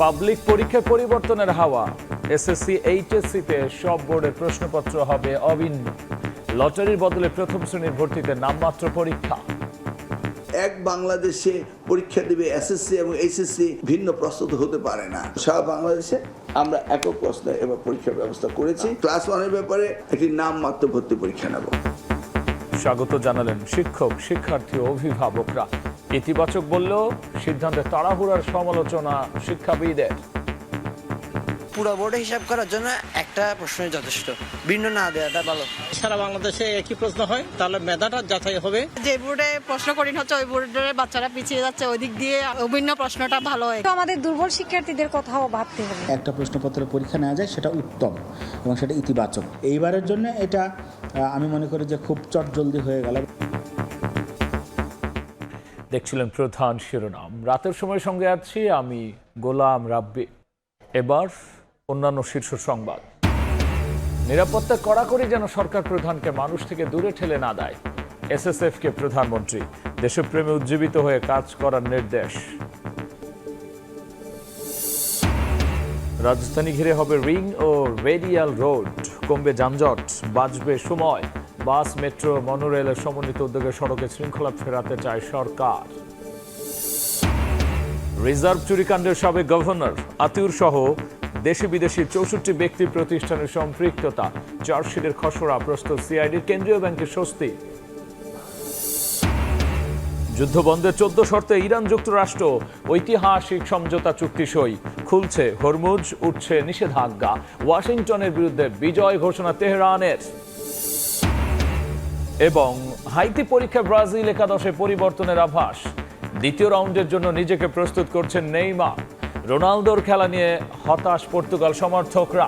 Public পরীক্ষায় পরিবর্তনের হাওয়া। এসএসসি এইচএসসিতে সব বোর্ডের প্রশ্নপত্র হবে অভিন্ন। লটারির বদলে প্রথম শ্রেণীর ভর্তিতে নামমাত্র পরীক্ষা। এক বাংলাদেশে পরীক্ষা দেবে এসএসসি এবং এইচএসসি ভিন্ন প্রস্তুত হতে পারে না। সারা বাংলাদেশে আমরা একক প্রশ্নে এবার পরীক্ষার ব্যবস্থা করেছি। ক্লাস 1-এর ব্যাপারে একটি নামমাত্র ভর্তি পরীক্ষা নেব। স্বাগত জানালেন শিক্ষক, শিক্ষার্থী ও অভিভাবকরা। ইতিবাচক বললেও সিদ্ধান্তে তাড়াহুড়ার সমালোচনা শিক্ষাবিদের। পুরো বোর্ডে হিসাব করার জন্য একটা প্রশ্নই যথেষ্ট, ভিন্ন না দেওয়াটা ভালো। সারা বাংলাদেশে একই প্রশ্ন হয়, তাহলে মেধাটা যাচাই হবে। যে বোর্ডে প্রশ্ন কঠিন হচ্ছে ওই বোর্ডের বাচ্চারা পিছিয়ে যাচ্ছে, ওই দিক দিয়ে অভিন্ন প্রশ্নটা ভালো হয়। তো আমাদের দুর্বল শিক্ষার্থীদের কথাও ভাবতে হবে। একটা প্রশ্নপত্রের পরীক্ষা নেওয়া যায়, সেটা উত্তম এবং সেটা ইতিবাচক। এইবারের জন্য এটা আমি মনে করি যে খুব চটজলদি হয়ে গেল। দেখছিলেন প্রধান শিরোনাম। রাতের সময় সঙ্গে আছি আমি গোলাম রাব্বি। এবার অন্যান্য শীর্ষ সংবাদ। নিরাপত্তা কড়াকড়ি যেন সরকার প্রধানকে মানুষ থেকে দূরে ঠেলে না দেয়। এসএসএফকে প্রধানমন্ত্রী। দেশপ্রেমে উজ্জীবিত হয়ে কাজ করার নির্দেশ। রাজধানী ঘিরে হবে রিং ও রেডিয়াল রোড। কমবে যানজট, বাঁচবে সময়। বাস, মেট্রো, মনোরেলের সমন্বিত উদ্যোগে সড়কে শৃঙ্খলা ফেরাতে চায় সরকার। রিজার্ভ চুরিকাণ্ডের সাবেক গভর্নর আতিউর সহ দেশি বিদেশি 64 ব্যক্তি প্রতিষ্ঠানের সম্পৃক্ততা। চার্জশিটের খসড়া প্রস্তুত সিআইডির। কেন্দ্রীয় ব্যাংকের স্বস্তি। যুদ্ধবন্ধের 14 শর্তে ইরান যুক্তরাষ্ট্র ঐতিহাসিক সমঝোতা চুক্তি সই। খুলছে হরমুজ, উঠছে নিষেধাজ্ঞা। ওয়াশিংটনের বিরুদ্ধে বিজয় ঘোষণা তেহরানের। এবং হাইতি পরীক্ষায় ব্রাজিল একাদশে পরিবর্তনের আভাস। দ্বিতীয় রাউন্ডের জন্য নিজেকে প্রস্তুত করছেন নেইমার। রোনালদোর খেলা নিয়ে হতাশ পর্তুগাল সমর্থকরা।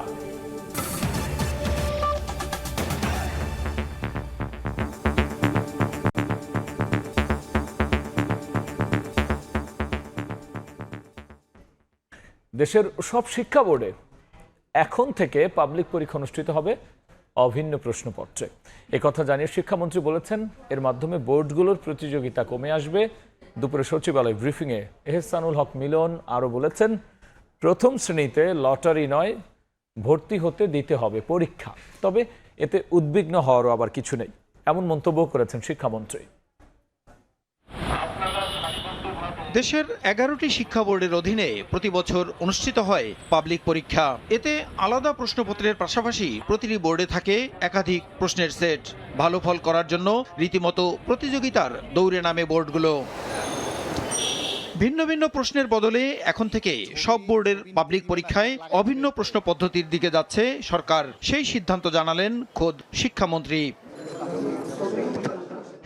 দেশের সব শিক্ষা বোর্ডে এখন থেকে পাবলিক পরীক্ষা অনুষ্ঠিত হবে অভিন্ন প্রশ্নপত্রে। একথা জানিয়ে শিক্ষামন্ত্রী বলেছেন, এর মাধ্যমে বোর্ডগুলোর প্রতিযোগিতা কমে আসবে। দুপুরে সচিবালয় ব্রিফিংয়ে এহসানুল হক মিলন আরও বলেছেন, প্রথম শ্রেণীতে লটারি নয়, ভর্তি হতে দিতে হবে পরীক্ষা। তবে এতে উদ্বিগ্ন হওয়ারও আবার কিছু নেই, এমন মন্তব্য করেছেন শিক্ষামন্ত্রী। দেশের 11টি শিক্ষা বোর্ডের অধীনে প্রতি বছর অনুষ্ঠিত হয় পাবলিক পরীক্ষা। এতে আলাদা প্রশ্নপত্রের পাশাপাশি প্রতিটি বোর্ডে থাকে একাধিক প্রশ্নের সেট। ভালো ফল করার জন্য রীতিমতো প্রতিযোগিতার দৌড়ে নামে বোর্ডগুলো। ভিন্ন ভিন্ন প্রশ্নের বদলে এখন থেকে সব বোর্ডের পাবলিক পরীক্ষায় অভিন্ন প্রশ্ন পদ্ধতির দিকে যাচ্ছে সরকার। সেই সিদ্ধান্ত জানালেন খোদ শিক্ষামন্ত্রী।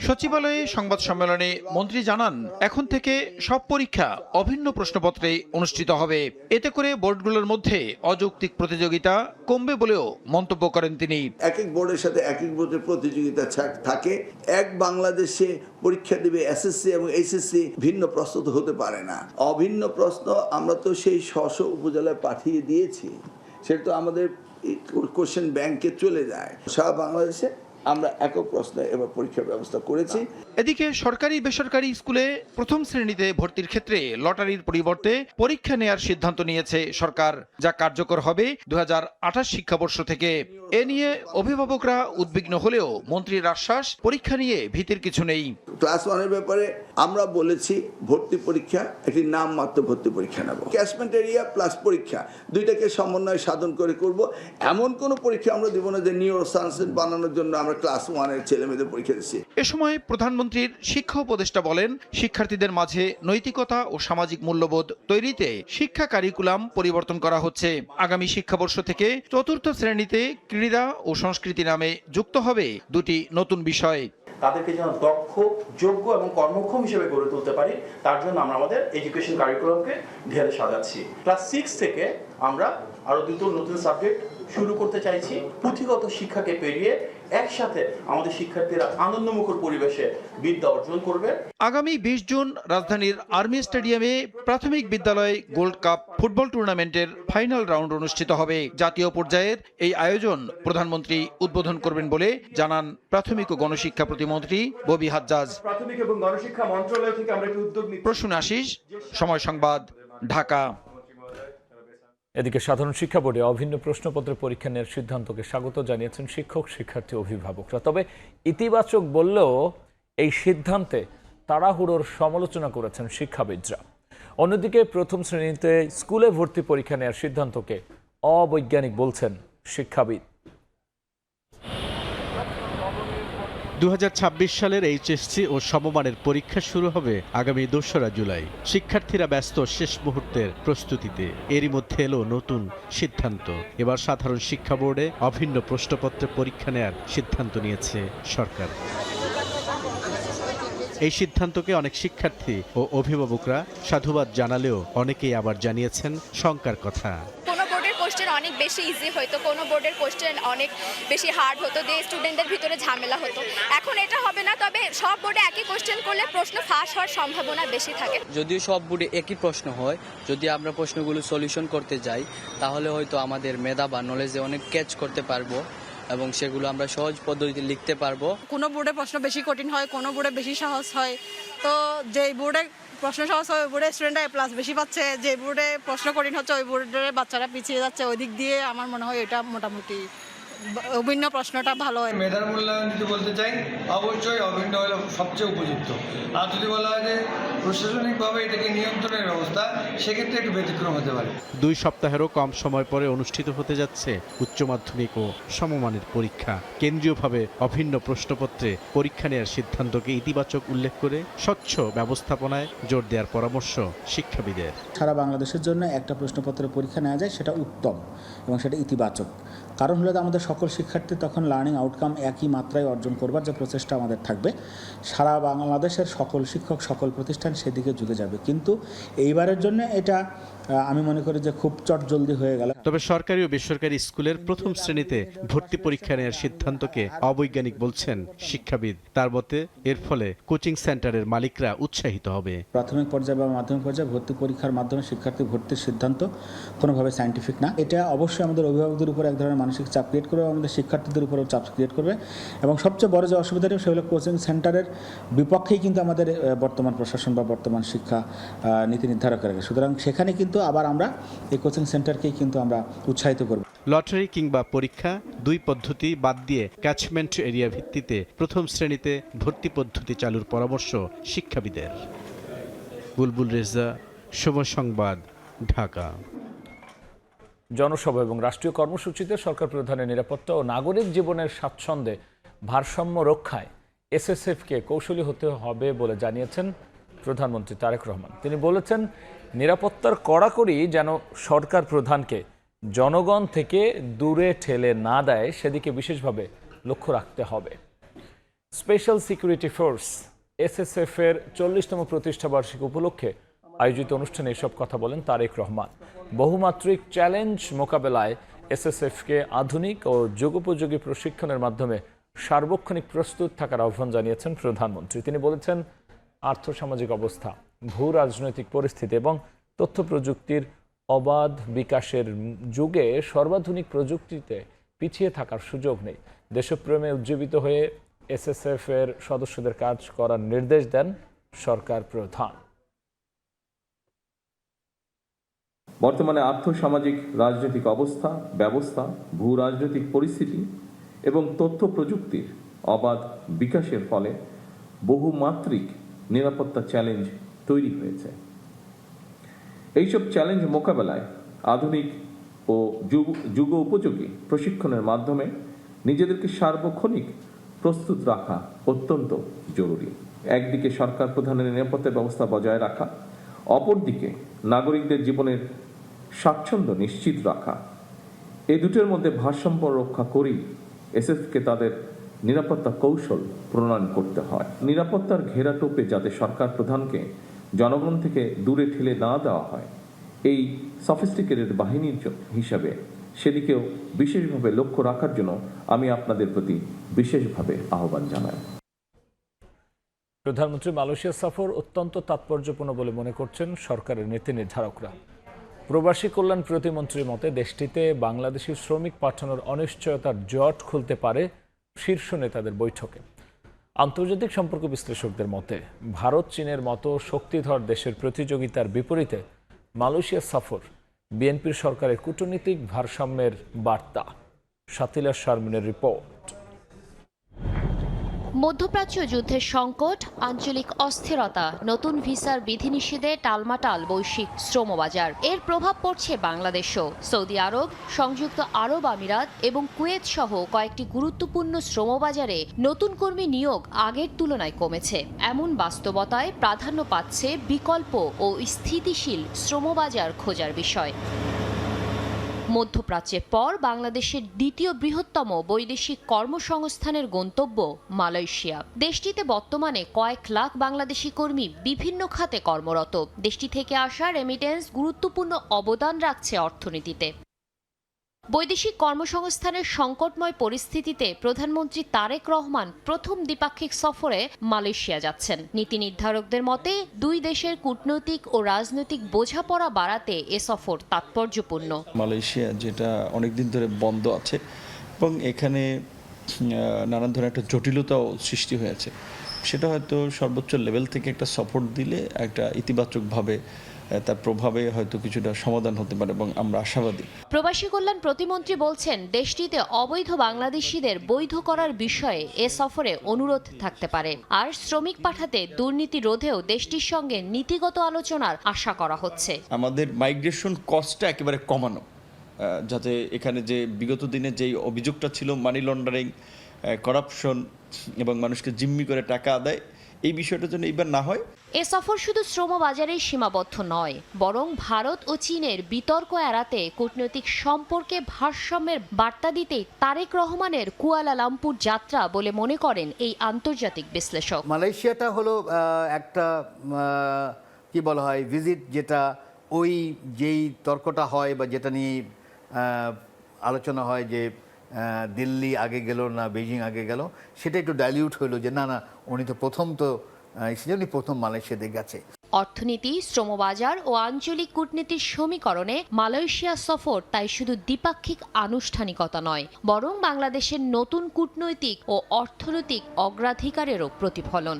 সচিবালয়ে সংবাদ সম্মেলনে মন্ত্রী জানান, এখন থেকে সব পরীক্ষা অভিন্ন প্রশ্নপত্রে অনুষ্ঠিত হবে। এতে করে বোর্ডগুলোর মধ্যে অযৌক্তিক প্রতিযোগিতা কমবে বলেও মন্তব্য করেন তিনি। এক এক বোর্ডের সাথে এক এক বোর্ডের প্রতিযোগিতা থাকে। এক বাংলাদেশে পরীক্ষা দেবে এসএসসি এবং এইচএসসি ভিন্ন প্রস্তুত হতে পারে না। অভিন্ন প্রশ্ন আমরা তো সেই স্ব উপজেলায় পাঠিয়ে দিয়েছি, সেটা তো আমাদের কোশ্চেন ব্যাংকে চলে যায়। সারা বাংলাদেশে আমরা একক প্রশ্নে এবার পরীক্ষার ব্যবস্থা করেছি। এদিকে সরকারি বেসরকারি স্কুলে প্রথম শ্রেণীতে ভর্তির ক্ষেত্রে লটারির পরিবর্তে পরীক্ষা নেয়ার সিদ্ধান্ত নিয়েছে সরকার, যা কার্যকর হবে 2028 শিক্ষাবর্ষ থেকে। এ নিয়ে অভিভাবকরা উদ্বিগ্ন হলেও মন্ত্রীর আশ্বাস, পরীক্ষা নিয়ে ভীতির কিছু নেই। ক্লাস 1-এর ব্যাপারে আমরা বলেছি ভর্তি পরীক্ষা একটি নামমাত্র ভর্তি পরীক্ষা নেব। ক্যাচমেন্ট এরিয়া প্লাস পরীক্ষা দুইটাকে সমন্বয় সাধন করে করব। এমন কোনো পরীক্ষা আমরা দিব না যে নিউরো সায়েন্স বানানোর জন্য আমরা ক্লাস 1-এর ছেলেমেয়েদের পরীক্ষা দিচ্ছি। এ সময় প্রধানমন্ত্রীর শিক্ষা উপদেষ্টা বলেন, শিক্ষার্থীদের মাঝে নৈতিকতা ও সামাজিক মূল্যবোধ তৈরিতে শিক্ষা কারিকুলাম পরিবর্তন করা হচ্ছে। আগামী শিক্ষাবর্ষ থেকে চতুর্থ শ্রেণীতে ক্রীড়া ও সংস্কৃতি নামে যুক্ত হবে দুটি নতুন বিষয়। তাদেরকে যেন দক্ষ, যোগ্য এবং কর্মক্ষম হিসেবে গড়ে তুলতে পারি, তার জন্য আমরা আমাদের এডুকেশন কারিকুলামকে ঢেলে সাজাচ্ছি। ক্লাস 6 থেকে আমরা আরো দুটো নতুন সাবজেক্ট শুরু করতে চাইছি। পুঁথিগত শিক্ষাকে পেরিয়ে একসাথে আমাদের শিক্ষার্থীরা আনন্দমুখর পরিবেশে বিদ্যা অর্জন করবে। আগামী 20 জুন রাজধানীর আর্মি স্টেডিয়ামে প্রাথমিক বিদ্যালয় গোল্ড কাপ ফুটবল টুর্নামেন্টের ফাইনাল রাউন্ড অনুষ্ঠিত হবে। জাতীয় পর্যায়ের এই আয়োজন প্রধানমন্ত্রী উদ্বোধন করবেন বলে জানান প্রাথমিক ও গণশিক্ষা প্রতিমন্ত্রী ববি হাজ্জাজ। প্রাথমিক এবং গণশিক্ষা মন্ত্রণালয় থেকে আমরা একটি উদ্যোগ নিচ্ছি। প্রসূন আশিস, সময় সংবাদ, ঢাকা। এদিকে সাধারণ শিক্ষা বোর্ডে অভিন্ন প্রশ্নপত্রের পরীক্ষা নেওয়ার সিদ্ধান্তকে স্বাগত জানিয়েছেন শিক্ষক, শিক্ষার্থী, অভিভাবকরা। তবে ইতিবাচক বললেও এই সিদ্ধান্তে তাড়াহুড়োর সমালোচনা করেছেন শিক্ষাবিদরা। অন্যদিকে প্রথম শ্রেণীতে স্কুলে ভর্তি পরীক্ষা নেওয়ার সিদ্ধান্তকে অবৈজ্ঞানিক বলছেন শিক্ষাবিদ। 2026 সালের এইচএসসি ও সমমানের পরীক্ষা শুরু হবে আগামী 2রা জুলাই। শিক্ষার্থীরা ব্যস্ত শেষ মুহূর্তের প্রস্তুতিতে। এরই মধ্যে এলো নতুন সিদ্ধান্ত। এবার সাধারণ শিক্ষা বোর্ডে অভিন্ন প্রশ্নপত্রে পরীক্ষা নেয়ার সিদ্ধান্ত নিয়েছে সরকার। এই সিদ্ধান্তকে অনেক শিক্ষার্থী ও অভিভাবকরা সাধুবাদ জানালেও অনেকেই আবার জানিয়েছেন শঙ্কার কথা। কোনো বোর্ডের কোশ্চেন অনেক বেশি ইজি হতো, কোনো বোর্ডের কোশ্চেন অনেক বেশি হার্ড হতো, দিয়ে স্টুডেন্টদের ভিতরে ঝামেলা হতো। এখন এটা হবে না, তবে সব বোর্ডে একই কোশ্চেন করলে প্রশ্ন ফাঁস হওয়ার সম্ভাবনা বেশি থাকে। যদিও সব বোর্ডে একই প্রশ্ন হয়, যদি আমরা প্রশ্নগুলো সলিউশন করতে যাই তাহলে হয়তো আমাদের মেধা বা নলেজে অনেক ক্যাচ করতে পারবো এবং সেগুলো আমরা সহজ পদ্ধতিতে লিখতে পারবো। কোনো বোর্ডে প্রশ্ন বেশি কঠিন হয়, কোনো বোর্ডে বেশি সহজ হয়। তো যেই বোর্ডে প্রশ্ন সহজ হয় ওই বোর্ডে স্টুডেন্টরা A+ বেশি পাচ্ছে, যে বোর্ডে প্রশ্ন কঠিন হচ্ছে ওই বোর্ডের বাচ্চারা পিছিয়ে যাচ্ছে। ওই দিক দিয়ে আমার মনে হয় এটা মোটামুটি অভিন্ন প্রশ্নটা ভালো হয়। মেধার মূল্যায়ন যদি বলতে চাই, অবশ্যই অভিন্ন হলে সবচেয়ে উপযুক্ত। আর যদি বলা হয় যে প্রশাসনিকভাবে এটাকে নিয়ন্ত্রণের ব্যবস্থা, সেক্ষেত্রে একটু ব্যতিক্রম হতে পারে। 2 সপ্তাহেরও কম সময় পরে অনুষ্ঠিত হতে যাচ্ছে উচ্চ মাধ্যমিক ও সমমানের পরীক্ষা। কেন্দ্রীয়ভাবে অভিন্ন প্রশ্নপত্রে পরীক্ষা নেওয়ার সিদ্ধান্তকে ইতিবাচক উল্লেখ করে স্বচ্ছ ব্যবস্থাপনায় জোর দেওয়ার পরামর্শ শিক্ষাবিদের। সারা বাংলাদেশের জন্য একটা প্রশ্নপত্রের পরীক্ষা নেওয়া যায়, সেটা উত্তম এবং সেটা ইতিবাচক। কারণ হলো আমাদের সকল শিক্ষার্থী তখন লার্নিং আউটকাম একই মাত্রায় অর্জন করবার যে প্রচেষ্টা আমাদের থাকবে, সারা বাংলাদেশের সকল শিক্ষক, সকল প্রতিষ্ঠান সেদিকে ঝুঁকে যাবে। কিন্তু এইবারের জন্য এটা আমি মনে করি যে খুব চটজলদি হয়ে গেল। তবে সরকারি ও বেসরকারি স্কুলের প্রথম শ্রেণীতে ভর্তি পরীক্ষা নেওয়ার সিদ্ধান্তকে অবৈজ্ঞানিক বলছেন শিক্ষাবিদ। তার মতে এর ফলে কোচিং সেন্টারের মালিকরা উৎসাহিত হবে। প্রাথমিক পর্যায়ে বা মাধ্যমিক পর্যায়ে ভর্তি পরীক্ষার মাধ্যমে শিক্ষার্থী ভর্তির সিদ্ধান্ত কোনোভাবে সায়েন্টিফিক না। এটা অবশ্যই আমাদের অভিভাবকদের উপর এক ধরনের মানসিক চাপ ক্রিয়েট করবে, আমাদের শিক্ষার্থীদের উপরেও চাপ ক্রিয়েট করবে। এবং সবচেয়ে বড় যে অসুবিধাটা সেগুলো কোচিং সেন্টারের বিপক্ষেই কিন্তু আমাদের বর্তমান প্রশাসন বা বর্তমান শিক্ষা নীতি নির্ধারকেরা। সুতরাং সেখানে কিন্তু আবার আমরা এই কোচিং সেন্টারকেই কিন্তু আমরা উৎসাহিত করব। লটারি কিংবা পরীক্ষা 2 পদ্ধতি বাদ দিয়ে ক্যাচমেন্ট এরিয়া ভিত্তিতে প্রথম শ্রেণীতে ভর্তি পদ্ধতি চালুর পরামর্শ শিক্ষাবিদের। বুলবুল রেজা, সময় সংবাদ, ঢাকা। জনসভা এবং রাষ্ট্রীয় কর্মসূচিতে সরকার প্রধানের নিরাপত্তা ও নাগরিক জীবনের স্বাচ্ছন্দ্যে ভারসাম্য রক্ষায় এসএসএফকে কৌশলী হতে হবে বলে জানিয়েছেন প্রধানমন্ত্রী তারেক রহমান। তিনি বলেছেন, নিরাপত্তার কড়াকড়ি যেন সরকার প্রধানকে জনগণ থেকে দূরে ঠেলে না দেয়, সেদিকে বিশেষভাবে লক্ষ্য রাখতে হবে। স্পেশাল সিকিউরিটি ফোর্স এসএসএফ এর 40তম প্রতিষ্ঠাবার্ষিকী উপলক্ষে আয়োজিত অনুষ্ঠানে এসব কথা বলেন তারেক রহমান। বহুমাত্রিক চ্যালেঞ্জ মোকাবেলায় এসএসএফকে আধুনিক ও যুগোপযোগী প্রশিক্ষণের মাধ্যমে সার্বক্ষণিক প্রস্তুত থাকার আহ্বান জানিয়েছেন প্রধানমন্ত্রী। তিনি বলেছেন, আর্থসামাজিক অবস্থা, ভূ রাজনৈতিক পরিস্থিতি এবং তথ্য প্রযুক্তির অবাধ বিকাশের যুগে সর্বাধুনিক প্রযুক্তিতে পিছিয়ে থাকার সুযোগ নেই। দেশপ্রেমে উজ্জীবিত হয়ে এসএসএফ এর সদস্যদের কাজ করার নির্দেশ দেন সরকার প্রধান। বর্তমানে আর্থসামাজিক রাজনৈতিক অবস্থা, ব্যবস্থা, ভূ রাজনৈতিক পরিস্থিতি এবং তথ্য প্রযুক্তির অবাধ বিকাশের ফলে বহুমাত্রিক নিরাপত্তা চ্যালেঞ্জ তৈরি হয়েছে। এইসব চ্যালেঞ্জ মোকাবেলায় আধুনিক ও যুগ উপযোগী প্রশিক্ষণের মাধ্যমে নিজেদেরকে সার্বক্ষণিক প্রস্তুত রাখা অত্যন্ত জরুরি। একদিকে সরকার প্রধানের নিরাপত্তা ব্যবস্থা বজায় রাখা, অপরদিকে নাগরিকদের জীবনের স্বাচ্ছন্দ্য নিশ্চিত রাখা। এই দুটোর মধ্যে ভারসাম্য রক্ষা করেই এসএসএফকে তাদের নিরাপত্তা কৌশল প্রণয়ন করতে হয়। নিরাপত্তার ঘেরাটোপে যাতে সরকার প্রধানকে জনগণ থেকে দূরে ঠেলে না দেওয়া হয়, এই সফিস্টিকেটেড বাহিনীর হিসাবে সেদিকেও বিশেষভাবে লক্ষ্য রাখার জন্য আমি আপনাদের প্রতি বিশেষভাবে আহ্বান জানাই। প্রধানমন্ত্রী মালয়েশিয়া সফর অত্যন্ত তাৎপর্যপূর্ণ বলে মনে করছেন সরকারের নীতি নির্ধারকরা। প্রবাসী কল্যাণ প্রতিমন্ত্রীর মতে দেশটিতে বাংলাদেশি শ্রমিক পাঠানোর অনিশ্চয়তার জট খুলতে পারে শীর্ষ নেতাদের বৈঠকে। আন্তর্জাতিক সম্পর্ক বিশ্লেষকদের মতে ভারত চীনের মতো শক্তিধর দেশের প্রতিযোগিতার বিপরীতে মালয়েশিয়া সফর বিএনপির সরকারের কূটনীতিক ভারসাম্যের বার্তা। শাতিলা শারমিনের রিপোর্ট। মধ্যপ্রাচ্য যুদ্ধের সংকট, আঞ্চলিক অস্থিরতা, নতুন ভিসার বিধিনিষেধে টালমাটাল বৈশ্বিক শ্রমবাজার। এর প্রভাব পড়ছে বাংলাদেশেও। সৌদি আরব, সংযুক্ত আরব আমিরাত এবং কুয়েত সহ কয়েকটি গুরুত্বপূর্ণ শ্রমবাজারে নতুন কর্মী নিয়োগ আগের তুলনায় কমেছে। এমন বাস্তবতায় প্রাধান্য পাচ্ছে বিকল্প ও স্থিতিশীল শ্রমবাজার খোঁজার বিষয়। মধ্যপ্রাচ্যের পর বাংলাদেশের দ্বিতীয় বৃহত্তম বৈদেশিক কর্মসংস্থানের গন্তব্য মালয়েশিয়া। দেশটিতে বর্তমানে কয়েক লাখ বাংলাদেশি কর্মী বিভিন্ন খাতে কর্মরত। দেশটি থেকে আসা রেমিটেন্স গুরুত্বপূর্ণ অবদান রাখছে অর্থনীতিতে। বৈদেশিক কর্মসংস্থানের সংকটময় পরিস্থিতিতে প্রধানমন্ত্রী তারেক রহমান প্রথম দ্বিপাক্ষিক সফরে মালয়েশিয়া যাচ্ছেন। নীতি নির্ধারকদের মতে দুই দেশের কূটনৈতিক ও রাজনৈতিক বোঝাপড়া বাড়াতে এ সফর তাৎপর্যপূর্ণ। মালয়েশিয়া যেটা অনেকদিন ধরে বন্ধ আছে এবং এখানে নানান ধরনের একটা জটিলতাও সৃষ্টি হয়েছে, সেটা হয়তো সর্বোচ্চ লেভেল থেকে একটা সাপোর্ট দিলে একটা ইতিবাচকভাবে তার প্রভাবে হয়তো কিছুটা সমাধান হতে পারে এবং আমরা আশাবাদী। প্রবাসী কল্যাণ প্রতিমন্ত্রী বলছেন, দেশটিতে অবৈধ বাংলাদেশিদের বৈধ করার বিষয়ে এ সফরে অনুরোধ থাকতে পারে। আর শ্রমিক পাঠাতে দুর্নীতি রোধেও দেশটির সঙ্গে নীতিগত আলোচনার আশা করা হচ্ছে। আমাদের মাইগ্রেশন কস্টটা একেবারে কমানো, যাতে এখানে যে বিগত দিনে যেই অভিযোগটা ছিল মানি লন্ডারিং, করাপশন এবং মানুষকে জিম্মি করে টাকা আদায়, এই বিষয়টা যেন এইবার না হয়। এ সফর শুধু শ্রমবাজারেই সীমাবদ্ধ নয়, বরং ভারত ও চীনের বিতর্ক এড়াতে কূটনৈতিক সম্পর্কে ভারসাম্যের বার্তা দিতেই তারেক রহমানের কুয়ালালামপুর যাত্রা বলে মনে করেন এই আন্তর্জাতিক বিশ্লেষক। মালয়েশিয়াটা হলো একটা কি বলা হয় ভিজিট, যেটা ওই যেই তর্কটা হয় বা যেটা নিয়ে আলোচনা হয় যে দিল্লি আগে গেল না বেজিং আগে গেল, সেটা একটু ডাইলিউট হলো যে না উনি তো প্রথম মালয়েশিয়াতে গেছে। অর্থনীতি, শ্রমবাজার ও আঞ্চলিক কূটনীতির সমীকরণে মালয়েশিয়া সফর তাই শুধু দ্বিপাক্ষিক আনুষ্ঠানিকতা নয়, বরং বাংলাদেশের নতুন কূটনৈতিক ও অর্থনৈতিক অগ্রাধিকারেরও প্রতিফলন।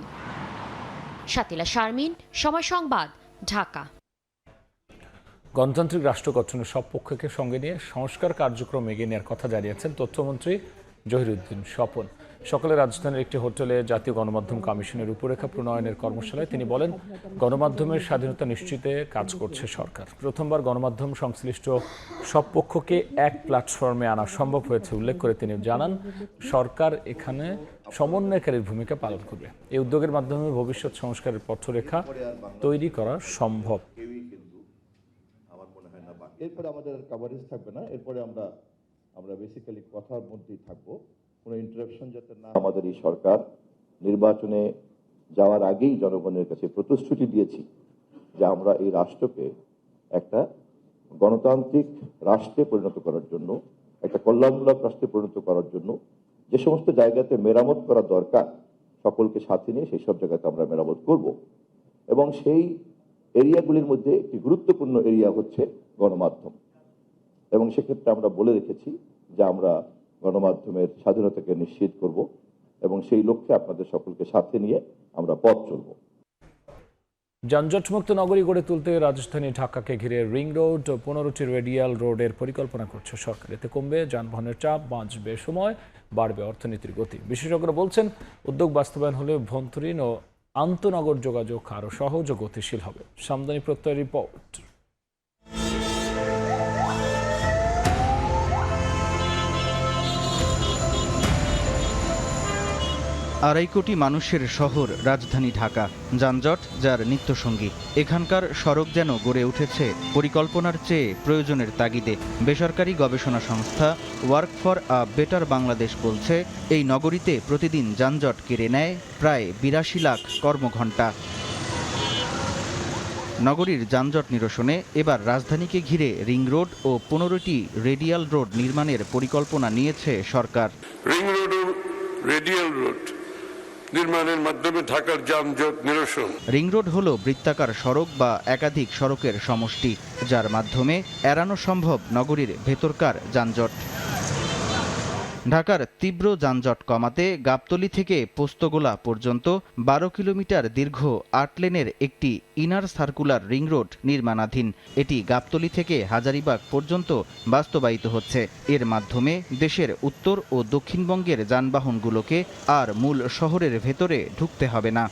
শাতিলা শারমিন, সময় সংবাদ, ঢাকা। গণতান্ত্রিক রাষ্ট্র গঠনের সব পক্ষকে সঙ্গে নিয়ে সংস্কার কার্যক্রম এগিয়ে নেওয়ার কথা জানিয়েছেন তথ্যমন্ত্রী জহিরুদ্দিন স্বপন। সকালে রাজধানীর একটি হোটেলে জাতীয় গণমাধ্যম কমিশনের রূপরেখা প্রণয়নের কর্মশালায় তিনি বলেন, গণমাধ্যমের স্বাধীনতা নিশ্চিতে কাজ করছে সরকার। প্রথমবার গণমাধ্যম সংশ্লিষ্ট সব পক্ষকে এক প্ল্যাটফর্মে আনা সম্ভব হয়েছে উল্লেখ করে তিনি জানান, সরকার এখানে সমন্বয়কারীর ভূমিকা পালন করবে। এই উদ্যোগের মাধ্যমে ভবিষ্যৎ সংস্কারের পথরেখা তৈরি করা সম্ভব। এরপরে আমাদের কভারেজ থাকবে না, এরপরে আমরা বেসিক্যালি কথার মধ্যেই থাকবো, কোনো ইন্টারাপশন যাতে না। আমাদের এই সরকার নির্বাচনে যাওয়ার আগেই জনগণের কাছে প্রতিশ্রুতি দিয়েছি যে আমরা এই রাষ্ট্রকে একটা গণতান্ত্রিক রাষ্ট্রে পরিণত করার জন্য, একটা কল্যাণমূলক রাষ্ট্রে পরিণত করার জন্য যে সমস্ত জায়গাতে মেরামত করা দরকার সকলকে সাথে নিয়ে সেই সব জায়গাতে আমরা মেরামত করব। এবং সেই এরিয়াগুলির মধ্যে একটি গুরুত্বপূর্ণ এরিয়া হচ্ছে গণমাধ্যম। এবং সেক্ষেত্রে আমরা বলে রেখেছি যে আমরা গণমাধ্যমের স্বাধীনতাকে নিশ্চিত করব এবং সেই লক্ষ্যে আপনাদের সকলকে সাথে নিয়ে আমরা পথ চলব। যানজটমুক্ত নগরী গড়ে তুলতে রাজধানী ঢাকাকে ঘিরে রিং রোড ও 15টি রেডিয়াল রোডের পরিকল্পনা করছে সরকার। এতে কমবে যানবাহনের চাপ, বাঁচবে সময়, বাড়বে অর্থনীতির গতি। বিশেষজ্ঞরা বলছেন, উদ্যোগ বাস্তবায়ন হলে ভ্যন্তরীণ ও আন্তনগর যোগাযোগ আরও সহজ ও গতিশীল হবে। সামদানি প্রত্যয় রিপোর্ট। আড়াই কোটি মানুষের শহর রাজধানী ঢাকা, যানজট যার নিত্যসঙ্গী। এখানকার সড়ক যেন গড়ে উঠেছে পরিকল্পনার চেয়ে প্রয়োজনের তাগিদে। বেসরকারি গবেষণা সংস্থা work for a better Bangladesh বলছে, এই নগরীতে প্রতিদিন যানজট কেড়ে নেয় প্রায় ৮২ লাখ কর্মঘণ্টা। নগরীর যানজট নিরসনে এবার রাজধানীকে ঘিরে রিং রোড ও 15টি রেডিয়াল রোড নির্মাণের পরিকল্পনা নিয়েছে সরকার। রিং রোড ও রেডিয়াল রোড নির্মাণের মাধ্যমে ঢাকার যানজট নিরসন। রিং রোড হলো বৃত্তাকার সড়ক বা একাধিক সড়কের সমষ্টি, যার মাধ্যমে এড়ানো সম্ভব নগরীর ভেতরকার যানজট। ঢাকার তীব্র যানজট কমাতে গাবতলী থেকে পোস্তগোলা পর্যন্ত 12 কিলোমিটার দীর্ঘ 8 লেনের একটি ইনার সার্কুলার রিং রোড নির্মাণাধীন। এটি গাবতলী থেকে হাজারীবাগ পর্যন্ত বাস্তবায়িত হচ্ছে। এর মাধ্যমে দেশের উত্তর ও দক্ষিণবঙ্গের যানবাহনগুলোকে আর মূল শহরের ভেতরে ঢুকতে হবে না।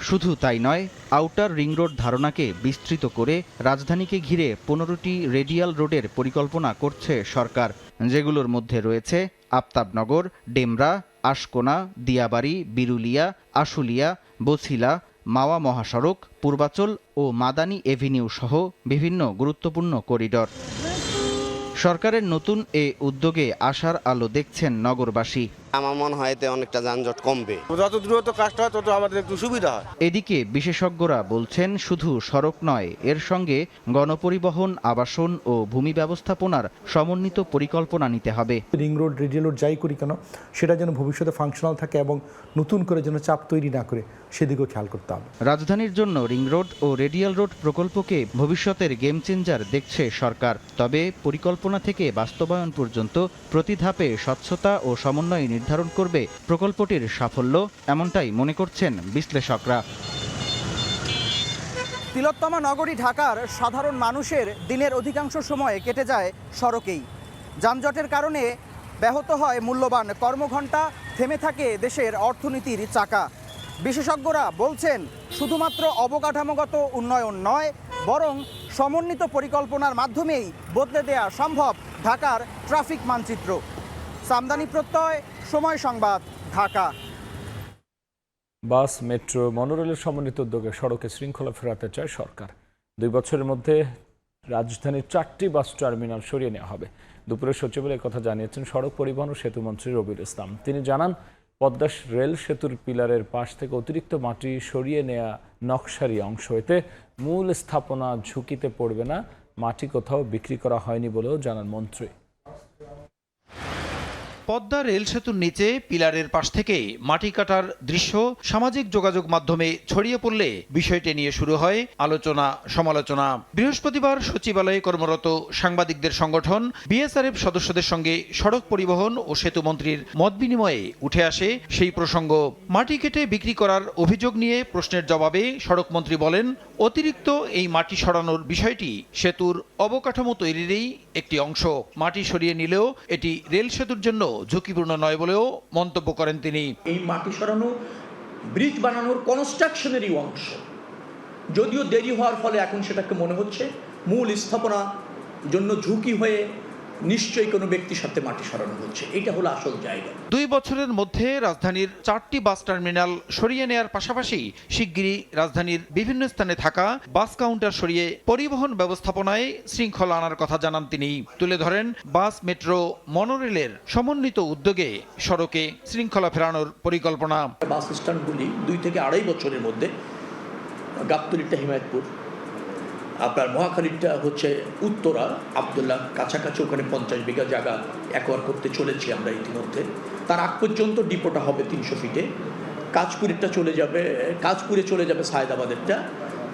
শুধু তাই নয়, আউটার রিং রোড ধারণাকে বিস্তৃত করে রাজধানীকে ঘিরে 15টি রেডিয়াল রোডের পরিকল্পনা করছে সরকার, যেগুলোর মধ্যে রয়েছে আফতাবনগর, ডেমরা, আশকোনা, দিয়াবাড়ি, বিরুলিয়া, আশুলিয়া, বছিলা, মাওয়া মহাসড়ক, পূর্বাচল ও মাদানী এভিনিউ সহ বিভিন্ন গুরুত্বপূর্ণ করিডর। সরকারের নতুন এ উদ্যোগে আশার আলো দেখছেন নগরবাসী। আমার মনে হয় এতে অনেকটা যানজট কমবে। যত দ্রুত কাজটা হয় তত আমাদের একটু সুবিধা হয়। এদিকে বিশেষজ্ঞরা বলছেন, শুধু সড়ক নয়, এর সঙ্গে গণপরিবহন, আবাসন ও ভূমি ব্যবস্থাপনার সমন্বিত পরিকল্পনা নিতে হবে। রিং রোড, রেডিয়াল রোড যাই করি কেন, সেটা যেন ভবিষ্যতে ফাংশনাল থাকে এবং নতুন করে যেন চাপ তৈরি না করে সেদিকেও খেয়াল করতে হবে। রাজধানীর জন্য রিং রোড ও রেডিয়াল রোড প্রকল্পকে ভবিষ্যতের গেম চেঞ্জার দেখছে সরকার। তবে পরিকল্পনা থেকে বাস্তবায়ন পর্যন্ত প্রতি ধাপে স্বচ্ছতা ও সমন্বয় নির্ধারণ করবে প্রকল্পটির সাফল্য, এমনটাই মনে করছেন বিশ্লেষকরা। তিলোত্তমা নগরী ঢাকার সাধারণ মানুষের দিনের অধিকাংশ সময় কেটে যায় সড়কেই। যানজটের কারণে ব্যাহত হয় মূল্যবান কর্মঘণ্টা, থেমে থাকে দেশের অর্থনীতির চাকা। বিশেষজ্ঞরা বলছেন, শুধুমাত্র অবকাঠামোগত উন্নয়ন নয়, বরং সমন্বিত পরিকল্পনার মাধ্যমেই বদলে দেয়া সম্ভব ঢাকার ট্রাফিক মানচিত্র। সামদানি প্রত্যয়, সময় সংবাদ, ঢাকা। বাস, মেট্রো, মনোরেলের সমন্বিত উদ্যোগে সড়কে শৃঙ্খলা ফেরাতে চায় সরকার। 2 বছরের মধ্যে রাজধানীর 4টি বাস টার্মিনাল সরিয়ে নেওয়া হবে। দুপুরে সচিবালয়ে কথা জানিয়েছেন সড়ক পরিবহন ও সেতু মন্ত্রী রবিউল ইসলাম। তিনি জানান, পদ্মা রেল সেতুর পিলারের পাশ থেকে অতিরিক্ত মাটি সরিয়ে নেওয়া নকশারি অংশ, এতে মূল স্থাপনা ঝুঁকিতে পড়বে না। মাটি কোথাও বিক্রি করা হয়নি বলেও জানান মন্ত্রী। পদ্মা রেল সেতুর নিচে পিলারের পাশ থেকে মাটি কাটার দৃশ্য সামাজিক যোগাযোগ মাধ্যমে ছড়িয়ে পড়লে বিষয়টি নিয়ে শুরু হয় আলোচনা সমালোচনা। বৃহস্পতিবার সচিবালয়ে কর্মরত সাংবাদিকদের সংগঠন বিএসআরএফ সদস্যদের সঙ্গে সড়ক পরিবহন ও সেতু মন্ত্রীর মত বিনিময়ে উঠে আসে সেই প্রসঙ্গ। মাটি কেটে বিক্রি করার অভিযোগ নিয়ে প্রশ্নের জবাবে সড়ক মন্ত্রী বলেন, অতিরিক্ত এই মাটি সরানোর বিষয়টি সেতুর অবকাঠামো তৈরিরই একটি অংশ। মাটি সরিয়ে নিলেও এটি রেল সেতুর জন্য ঝুঁকিপূর্ণ নয় বলেও মন্তব্য করেন তিনি। এই মাটি সরানো ব্রিজ বানানোর কনস্ট্রাকশনেরই অংশ, যদিও দেরি হওয়ার ফলে এখন সেটাকে মনে হচ্ছে মূল স্থাপনা জন্য ঝুঁকি হয়ে নিশ্চয়ই কোনো ব্যক্তির সাথে মাটি সরানো হচ্ছে। এটা হলো আসল জায়গা। 2 বছরের মধ্যে রাজধানীর 4টি বাস টার্মিনাল সরিয়ে নেওয়ার পাশাপাশি শিগগিরই রাজধানীর বিভিন্ন স্থানে থাকা বাস কাউন্টার সরিয়ে পরিবহন ব্যবস্থাপনায় শৃঙ্খলা আনার কথা জানান তিনি। তুলে ধরেন, বাস, মেট্রো, মনোরেলের সমন্বিত উদ্যোগে সড়কে শৃঙ্খলা ফেরানোর পরিকল্পনা। বাস স্ট্যান্ডগুলি 2 থেকে 2.5 বছরের মধ্যে, গাবতলীটা হিমায়তপুর, আপনার মহাখালীটা হচ্ছে উত্তরা আব্দুল্লাহ, কাছাকাছি ওখানে 50 বিঘা জায়গা অ্যাকোয়ার করতে চলেছি আমরা ইতিমধ্যে। তার আগ পর্যন্ত ডিপোটা হবে 300 ফিটে। কাজপুরেরটা চলে যাবে, কাজপুরে চলে যাবে সায়দাবাদেরটা,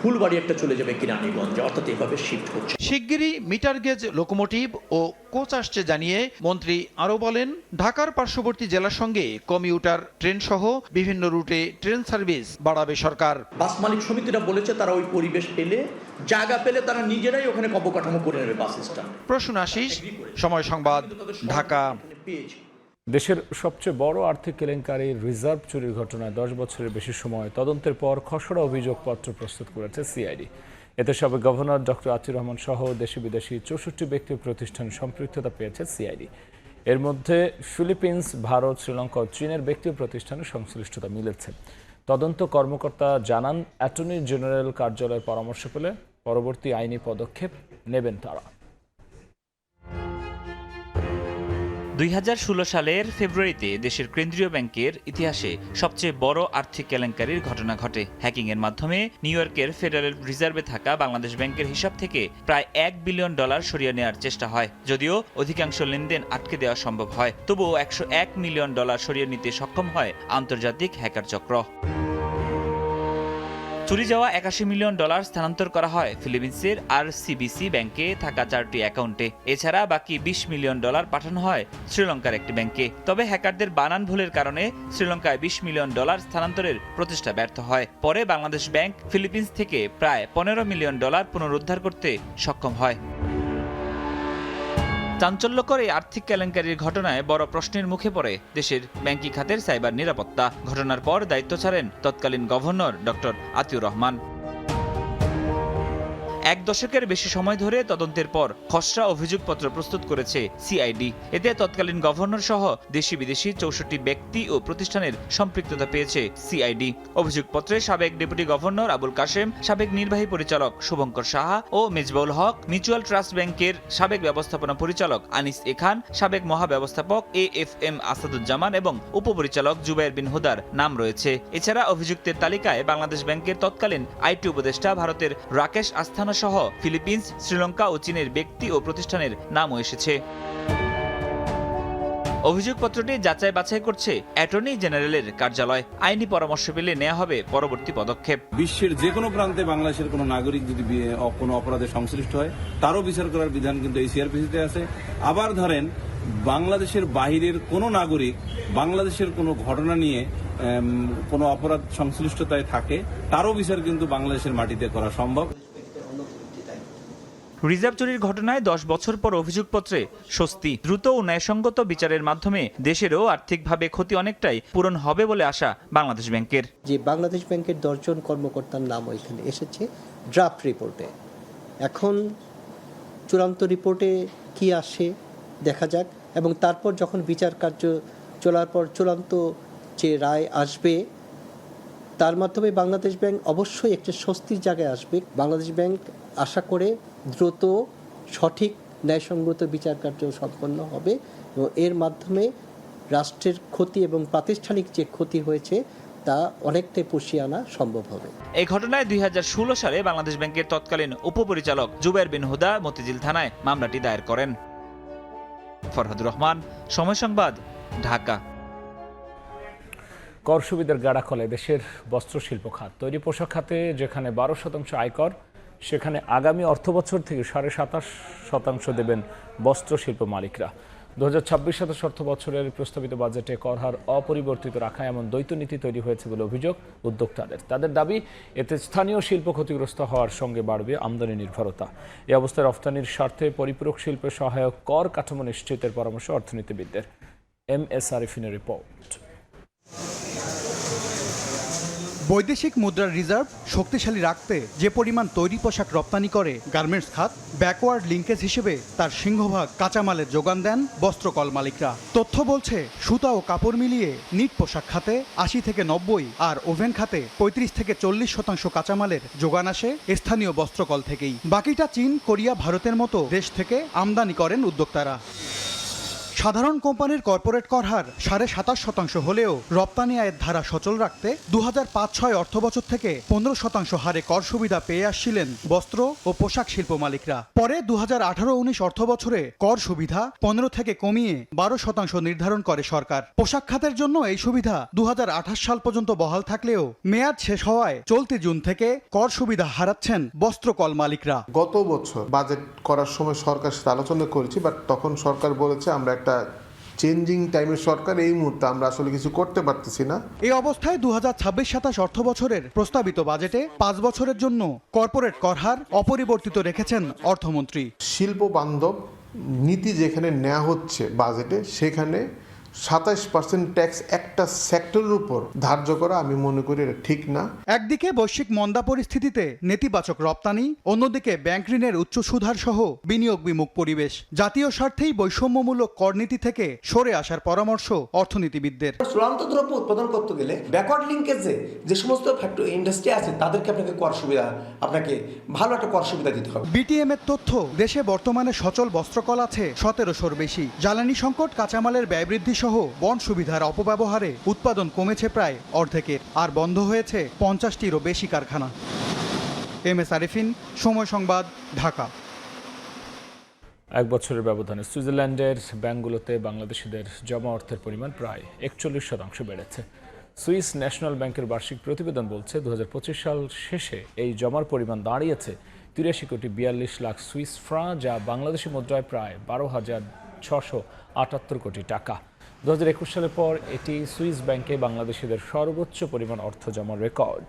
ফুলবাড়ি একটা চলে যাবে কিরানীগঞ্জে, অর্থাৎ এভাবে শিফট হচ্ছে। শিগগিরই মিটার গেজ লোকোমোটিভ ও কোচ আসছে জানিয়ে মন্ত্রী আরও বলেন, ঢাকার পার্শ্ববর্তী জেলার সঙ্গে কমিউটার ট্রেন সহ বিভিন্ন রুটে ট্রেন সার্ভিস বাড়াবে সরকার। বাস মালিক সমিতিরা বলেছে তারা ওই পরিবেশ পেলে, জায়গা পেলে তারা নিজেরাই ওখানে অবকাঠামো করে নেবে বাস স্ট্যান্ড। প্রসূন আশিস, সময় সংবাদ, ঢাকা। দেশের সবচেয়ে বড় আর্থিক কেলেঙ্কারির রিজার্ভ চুরির ঘটনায় 10 বছরের বেশি সময় তদন্তের পর খসড়া অভিযোগপত্র প্রস্তুত করেছে সিআইডি। এতে সাবেক গভর্নর ডক্টর আতিউর রহমান সহ দেশি বিদেশি 64 ব্যক্তি প্রতিষ্ঠান সম্পৃক্ততা পেয়েছে সিআইডি। এর মধ্যে ফিলিপিন্স, ভারত, শ্রীলঙ্কা ও চীনের ব্যক্তি প্রতিষ্ঠানের সংশ্লিষ্টতা মিলেছে। তদন্ত কর্মকর্তা জানান, অ্যাটর্নি জেনারেল কার্যালয়ের পরামর্শ পেলে পরবর্তী আইনি পদক্ষেপ নেবেন তারা। 2016 সালের ফেব্রুয়ারিতে দেশের কেন্দ্রীয় ব্যাংকের ইতিহাসে সবচেয়ে বড় আর্থিক কেলেঙ্কারির ঘটনা ঘটে। হ্যাকিংয়ের মাধ্যমে নিউ ইয়র্কের ফেডারেল রিজার্ভে থাকা বাংলাদেশ ব্যাংকের হিসাব থেকে প্রায় $1 বিলিয়ন সরিয়ে নেওয়ার চেষ্টা হয়। যদিও অধিকাংশ লেনদেন আটকে দেওয়া সম্ভব হয়, তবুও $101 মিলিয়ন সরিয়ে নিতে সক্ষম হয় আন্তর্জাতিক হ্যাকার চক্র। চুরি যাওয়া $81 মিলিয়ন স্থানান্তর করা হয় ফিলিপিন্সের আরসিবিসি ব্যাংকে থাকা 4টি অ্যাকাউন্টে। এছাড়া বাকি $20 মিলিয়ন পাঠানো হয় শ্রীলঙ্কার একটি ব্যাংকে। তবে হ্যাকারদের বানান ভুলের কারণে শ্রীলঙ্কায় $20 মিলিয়ন স্থানান্তরের প্রচেষ্টা ব্যর্থ হয়। পরে বাংলাদেশ ব্যাংক ফিলিপিন্স থেকে প্রায় $15 মিলিয়ন পুনরুদ্ধার করতে সক্ষম হয়। চাঞ্চল্যকর এই আর্থিক কেলেঙ্কারির ঘটনায় বড় প্রশ্নের মুখে পড়ে দেশের ব্যাংকিং খাতের সাইবার নিরাপত্তা। ঘটনার পর দায়িত্ব ছাড়েন তৎকালীন গভর্নর ডক্টর আতিউর রহমান। 1 দশকের বেশি সময় ধরে তদন্তের পর খসড়া অভিযোগপত্র প্রস্তুত করেছে সিআইডি। এতে তৎকালীন গভর্নর সহ দেশি বিদেশি 64 ব্যক্তি ও প্রতিষ্ঠানের সম্পৃক্ততা পেয়েছে সিআইডি। অভিযোগপত্রে সাবেক ডেপুটি গভর্নর আবুল কাশেম, সাবেক নির্বাহী পরিচালক শুভঙ্কর সাহা ও মেজবাউল হক, মিউচুয়াল ট্রাস্ট ব্যাংকের সাবেক ব্যবস্থাপনা পরিচালক আনিস এ খান, সাবেক মহাব্যবস্থাপক AFM আসাদুজ্জামান এবং উপপরিচালক জুবায়ের বিন হুদার নাম রয়েছে। এছাড়া অভিযুক্তের তালিকায় বাংলাদেশ ব্যাংকের তৎকালীন আইটি উপদেষ্টা ভারতের রাকেশ আস্থানা সহ ফিলিপিন্স, শ্রীলঙ্কা ও চীনের ব্যক্তি ও প্রতিষ্ঠানের নামও এসেছে। অভিযোগপত্রটি যাচাই বাছাই করছে অ্যাটর্নি জেনারেলের কার্যালয়। আইনি পরামর্শ পেলে নেওয়া হবে পরবর্তী পদক্ষেপ। বিশ্বের যে কোনো প্রান্তে বাংলাদেশের কোনো নাগরিক যদি কোনো অপরাধে সংশ্লিষ্ট হয় তারও বিচার করার বিধান কিন্তু এই সিআরপিসিতে আছে। আবার ধরেন বাংলাদেশের বাহিরের কোনো নাগরিক বাংলাদেশের কোনো ঘটনা নিয়ে কোনো অপরাধ সংশ্লিষ্টতায় থাকে তারও বিচার কিন্তু বাংলাদেশের মাটিতে করা সম্ভব। রিজার্ভ চুরির ঘটনায় 10 বছর পর অভিযোগপত্রে স্বস্তি। দ্রুত ও ন্যায়সঙ্গত বিচারের মাধ্যমে দেশেরও আর্থিকভাবে ক্ষতি অনেকটাই পূরণ হবে বলে আশা বাংলাদেশ ব্যাংকের। যে বাংলাদেশ ব্যাংকের 10 জন কর্মকর্তার নাম এখানে এসেছে ড্রাফট রিপোর্টে। এখন চূড়ান্ত রিপোর্টে কি আসে দেখা যাক, এবং তারপর যখন বিচার কার্য চলার পর চূড়ান্ত যে রায় আসবে তার মাধ্যমে বাংলাদেশ ব্যাংক অবশ্যই একটা স্বস্তির জায়গায় আসবে। বাংলাদেশ ব্যাংক আশা করে দ্রুত সঠিক ন্যায়সঙ্গত বিচার কার্য সম্পন্ন হবে এবং এর মাধ্যমে রাষ্ট্রের ক্ষতি এবং প্রাতিষ্ঠানিক যে ক্ষতি হয়েছে তা অনেকটাই পুষিয়ে আনা সম্ভব হবে। এই ঘটনায় 2016 সালে বাংলাদেশ ব্যাংকের তৎকালীন উপপরিচালক জুবায়ের বিন হুদা মতিঝিল থানায় মামলাটি দায়ের করেন। ফরহাদুর রহমান, সময় সংবাদ, ঢাকা। কর সুবিধার গাড়া খোলে দেশের বস্ত্রশিল্প খাত। তৈরি পোশাক খাতে যেখানে 12% আয়কর, সেখানে আগামী অর্থবছর থেকে 27.5% দেবেন বস্ত্রশিল্প মালিকরা। 2026-27 অর্থ বছরের প্রস্তাবিত বাজেটে কর হার অপরিবর্তিত রাখা এমন দ্বৈত নীতি তৈরি হয়েছে বলে অভিযোগ উদ্যোক্তাদের। তাদের দাবি, এতে স্থানীয় শিল্প ক্ষতিগ্রস্ত হওয়ার সঙ্গে বাড়বে আমদানি নির্ভরতা। এই অবস্থায় রফতানির স্বার্থে পরিপূরক শিল্পে সহায়ক কর কাঠামো নিশ্চিতের পরামর্শ অর্থনীতিবিদদের। MS আরিফিনের report. বৈদেশিক মুদ্রার রিজার্ভ শক্তিশালী রাখতে যে পরিমাণ তৈরি পোশাক রপ্তানি করে গার্মেন্টস খাত, ব্যাকওয়ার্ড লিঙ্কেজ হিসেবে তার সিংহভাগ কাঁচামালের যোগান দেন বস্ত্রকল মালিকরা। তথ্য বলছে সুতা ও কাপড় মিলিয়ে নিট পোশাক খাতে 80 থেকে 90 আর ওভেন খাতে 35 থেকে 40% কাঁচামালের যোগান আসে স্থানীয় বস্ত্রকল থেকেই। বাকিটা চীন, কোরিয়া, ভারতের মতো দেশ থেকে আমদানি করেন উদ্যোক্তারা। সাধারণ কোম্পানির কর্পোরেট কর হার 27.5% হলেও রপ্তানি আয়ের ধারা সচল রাখতে 2005-06 অর্থবছর থেকে 15% হারে কর সুবিধা পেয়ে আসছিলেন বস্ত্র ও পোশাক শিল্প মালিকরা। পরে 2018-19 অর্থবছরে কর সুবিধা 15 থেকে কমিয়ে 12% নির্ধারণ করে সরকার। পোশাক খাতের জন্য এই সুবিধা 2028 সাল পর্যন্ত বহাল থাকলেও মেয়াদ শেষ হওয়ায় চলতি জুন থেকে কর সুবিধা হারাচ্ছেন বস্ত্রকল মালিকরা। গত বছর বাজেট করার সময় সরকার সাথে আলোচনা করেছি, বাট তখন সরকার বলেছে আমরা একটা চেঞ্জিং টাইমের সরকার, এই মুহূর্তে আমরা আসলে কিছু করতে পারতেছি না। এই অবস্থায় 2026-27 অর্থ বছরের প্রস্তাবিত বাজেটে 5 বছরের জন্য কর্পোরেট কর হার অপরিবর্তিত রেখেছেন অর্থমন্ত্রী। শিল্প বান্ধব নীতি যেখানে নেওয়া হচ্ছে বাজেটে, সেখানে 27% ট্যাক্স একটা সেক্টরের উপর ধার্য করা আমি মনে করি এটা ঠিক না। একদিকে বৈশ্বিক মন্দা পরিস্থিতিতে নেতিবাচক রপ্তানি, অন্যদিকে ব্যাংক ঋণের উচ্চ সুদহার সহ বিনিয়োগ বিমুখ পরিবেশ। জাতীয় স্বার্থেই বৈষম্যমূলক করনীতি থেকে সরে আসার পরামর্শ অর্থনীতিবিদদের। চূড়ান্ত দ্রব্য উৎপাদন করতে গেলে ব্যাকওয়ার্ড লিঙ্কেজে যে সমস্ত ফ্যাক্টরি ইন্ডাস্ট্রি আছে তাদেরকে আপনাকে ভালো একটা কর সুবিধা দিতে হবে। বিটিএম এর তথ্য, দেশে বর্তমানে সচল বস্ত্রকল আছে 1700-র বেশি। জ্বালানি সংকট, কাঁচামালের ব্যয় বৃদ্ধি সহ বন সুবিধার অপব্যবহারে উৎপাদন কমেছে প্রায় অর্ধেকের, আর বন্ধ হয়েছে 50টিরও বেশি কারখানা। MS আরিফিন, সময় সংবাদ, ঢাকা। 1 বছরের ব্যবধানে সুইজারল্যান্ডের ব্যাংকগুলোতে বাংলাদেশিদের জমা অর্থের পরিমাণ প্রায় 41% বেড়েছে। সুইস ন্যাশনাল ব্যাংকের বার্ষিক প্রতিবেদন বলছে 2025 সাল শেষে এই জমার পরিমাণ দাঁড়িয়েছে 83 কোটি 42 লাখ সুইস ফ্রাঁ, যা বাংলাদেশি মুদ্রায় প্রায় 12,678 কোটি টাকা। 2021 সালের পর এটি সুইস ব্যাংকে বাংলাদেশিদের সর্বোচ্চ পরিমাণ অর্থ জমার রেকর্ড।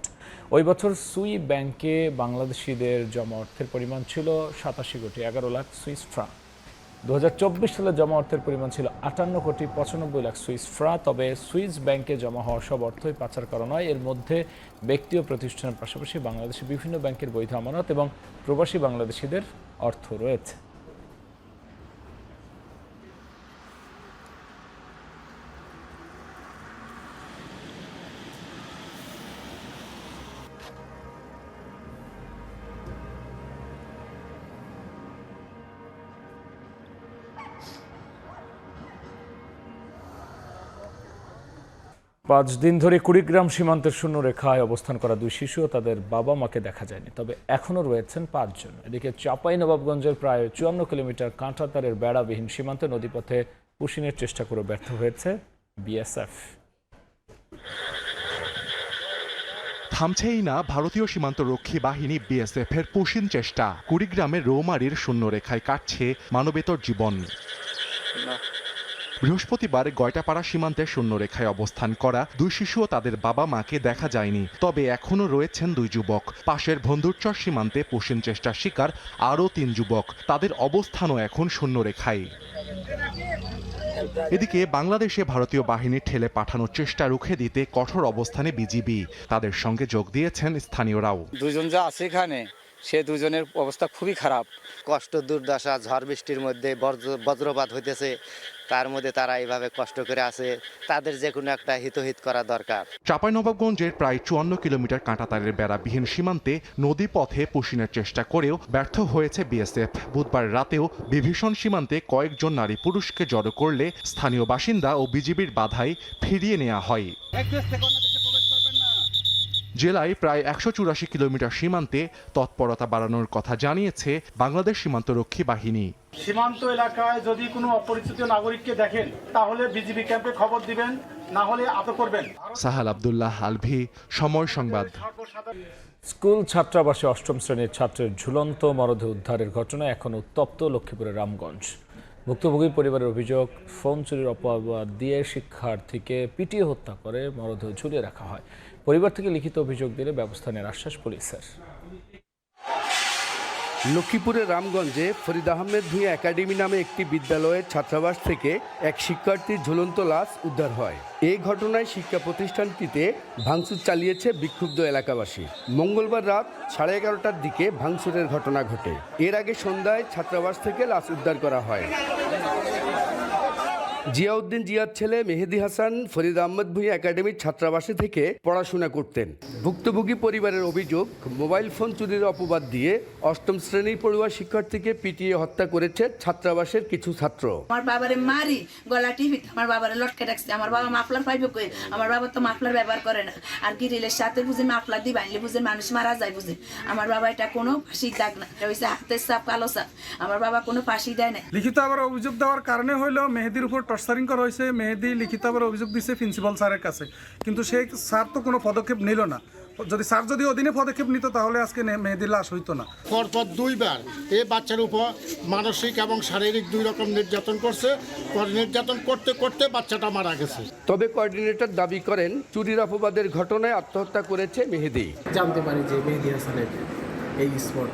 ওই বছর সুই ব্যাংকে বাংলাদেশিদের জমা অর্থের পরিমাণ ছিল 87 কোটি 11 লাখ সুইস ফ্রাঁ। 2024 সালে জমা অর্থের পরিমাণ ছিল 58 কোটি 95 লাখ সুইস ফ্রাঁ। তবে সুইস ব্যাংকে জমা হওয়া সব অর্থই পাচার করা নয়। এর মধ্যে ব্যক্তি ও প্রতিষ্ঠানের পাশাপাশি বাংলাদেশি বিভিন্ন ব্যাংকের বৈধ আমানত এবং প্রবাসী বাংলাদেশিদের অর্থ রয়েছে। পাঁচ দিন ধরে কুড়িগ্রাম সীমান্তের শূন্য রেখায় অবস্থান করা 2 শিশু ও তাদের বাবা মাকে দেখা যায়নি, তবে এখনও রয়েছেন 5 জন। এদিকে চাঁপাইনবাবগঞ্জের প্রায় 54 কিলোমিটার কাঁটাতারের বেড়াবিহীন সীমান্তে নদীপথে পুশিনের চেষ্টা করে ব্যর্থ হয়েছে বিএসএফ। থামছেই না ভারতীয় সীমান্তরক্ষী বাহিনী বিএসএফ এর পুশিন চেষ্টা। কুড়িগ্রামের রৌমারীর শূন্য রেখায় কাটছে মানবেতর জীবন। বৃহস্পতিবার গয়টাপাড়া সীমান্তে শূন্যরেখায় অবস্থান করা 2 শিশু ও তাদের বাবা মাকে দেখা যায়নি, তবে এখনও রয়েছেন 2 যুবক। পাশের বন্ধুরচর সীমান্তে পুশিন চেষ্টার শিকার আরও 3 যুবক, তাদের অবস্থানও এখন শূন্যরেখায়। এদিকে বাংলাদেশে ভারতীয় বাহিনী ঠেলে পাঠানোর চেষ্টা রুখে দিতে কঠোর অবস্থানে বিজিবি। তাদের সঙ্গে যোগ দিয়েছেন স্থানীয়রাও। 2 জন যা আছে এখানে, সে 2 জনের অবস্থা খুবই খারাপ। কষ্ট, দুর্দশা, ঝড় বৃষ্টির মধ্যে বজ্রপাত হইতেছে, তার মধ্যে তারা এইভাবে কষ্ট করে আছে। তাদের যে কোনো একটা হিতহিত করা দরকার। চাঁপাইনবাবগঞ্জের প্রায় 54 কিলোমিটার কাঁটাতারের বেড়াবিহীন সীমান্তে নদী পথে পুশিনের চেষ্টা করেও ব্যর্থ হয়েছে বিএসএফ। বুধবার রাতেও বিভীষণ সীমান্তে কয়েকজন নারী পুরুষকে জড়ো করলে স্থানীয় বাসিন্দা ও বিজিবির বাধায় ফিরিয়ে নেওয়া হয়। জেলায় প্রায় 184 কিলোমিটার সীমান্তে তৎপরতা বাড়ানোর কথা জানিয়েছে বাংলাদেশ সীমান্তরক্ষী বাহিনী। সীমান্ত এলাকায় যদি কোনো অপরিচিত নাগরিককে দেখেন তাহলে বিজিবি ক্যাম্পে খবর দিবেন, না হলে আটক করবেন। সাহাল আব্দুল্লাহ আলভি, সময় সংবাদ। স্কুল ছাত্রাবাসে 8ম শ্রেণীর ছাত্রের ঝুলন্ত মরদেহ উদ্ধারের ঘটনায় এখন উত্তপ্ত লক্ষ্মীপুরের রামগঞ্জ। ভুক্তভোগী পরিবারের অভিযোগ, ফোন চুরির অপবাদ দিয়ে শিক্ষার্থীকে পিটিয়ে হত্যা করে মরদেহ ঝুলিয়ে রাখা হয়। পরিবার থেকে লিখিত অভিযোগ দিলে ব্যবস্থা নেওয়ার আশ্বাস পুলিশের। লক্ষ্মীপুরের রামগঞ্জে ফরিদ আহমেদ ভূঁইয়া একাডেমি নামে একটি বিদ্যালয়ের ছাত্রাবাস থেকে এক শিক্ষার্থীর ঝুলন্ত লাশ উদ্ধার হয়। এই ঘটনায় শিক্ষা প্রতিষ্ঠানটিতে ভাঙচুর চালিয়েছে বিক্ষুব্ধ এলাকাবাসী। মঙ্গলবার রাত 11:30টার দিকে ভাঙচুরের ঘটনা ঘটে। এর আগে সন্ধ্যায় ছাত্রাবাস থেকে লাশ উদ্ধার করা হয়। জিয়াউদ্দিন জিয়ার ছেলে মেহেদি হাসান ফরিদ আহমেদ ভূঁইয়া একাডেমির ছাত্রাবাসে থেকে পড়াশোনা করতেন। ভুক্তভোগী পরিবারের অভিযোগ, মোবাইল ফোন চুরির অপবাদ দিয়ে 8ম শ্রেণীর পড়ুয়া শিক্ষার্থীকে পিটিয়ে হত্যা করেছে ছাত্রাবাসের কিছু ছাত্র। আমার বাবারে মারি গলা টিপি আমার বাবারে লটকে রাখছে। আমার বাবা মাফলার পাইবে কই? আমার বাবা তো মাফলার ব্যবহার করে না। আর গ্রিলের সাথে বুঝে মাফলার দিয়ে বাঁধলে বুঝে মানুষ মারা যায় বুঝে। আমার বাবা এটা কোনো ফাঁসি দাগ না, হয়েছে হাতের সাপ, কালো সাপ। আমার বাবা কোনো ফাঁসি দেয় না। লিখিত আবার অভিযোগ দেওয়ার কারণে হইলো মেহেদির উপর টর্চারিং করা হয়েছে। মেহেদি লিখিত আবার অভিযোগ দিচ্ছে প্রিন্সিপাল স্যারের কাছে, কিন্তু সেই স্যার তো কোনো পদক্ষেপ নিল না। যদি অধীনে পদক্ষেপ নিত তাহলে আজকে মেহেদির লাশ হইতো না। পরপর 2 বার এই বাচ্চার উপর মানসিক এবং শারীরিক 2 রকম নির্যাতন করছে। নির্যাতন করতে করতে বাচ্চাটা মারা গেছে। তবে কোঅর্ডিনেটর দাবি করেন চুরির অপবাদের ঘটনায় আত্মহত্যা করেছে মেহেদি। জানতে পারি যে মেহেদি হাসানের এই স্পট